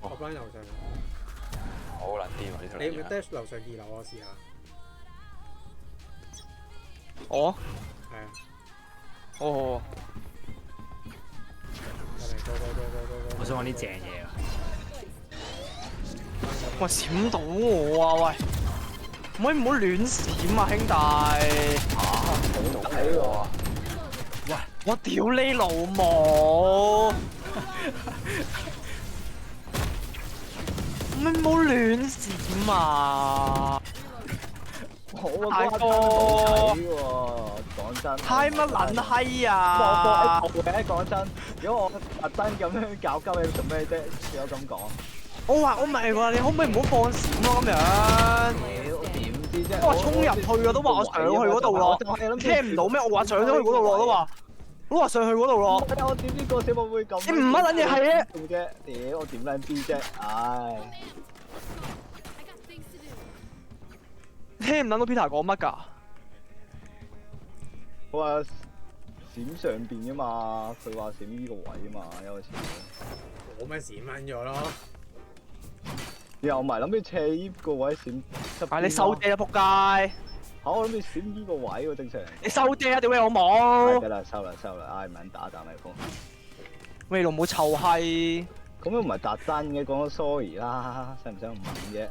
我幫喺樓上。好撚癲喎呢條你嘢。 dash 樓上2樓，我試下。我係啊，哦，過嚟go。我想揾啲正嘢啊！喂閃到我啊喂！唔可以唔好亂閃啊兄弟！好睇喎！我屌你老母！唔好亂閃啊！大哥，講真，太乜撚閪啊！我嘅講真，如果我特登咁樣搞鳩你做咩啫？有咁講，我話我咪話你可唔可以唔好放閃咯咁樣？屌點知啫？我話衝入去啊，都話我上去嗰度咯，聽唔到咩？我話上咗去嗰度咯，都話上去嗰度咯。我點知個小妹妹咁？你唔乜撚嘢係嘅？做啫？屌我點撚知啫？唉，聽唔撚到 Peter 講乜㗎？我話閃上邊噶嘛，佢話閃呢個位啊嘛，一開始。我咪閃撚咗咯。又唔係諗住斜呢個位閃側邊係你收爹啊仆街！我諗住閃呢個位喎，正常。你收爹啊！屌你老係母！得啦，收啦，唉唔撚打咪風。喂老母臭閪！咁又唔係特登嘅，講咗 sorry 啦，使唔使咁問啫？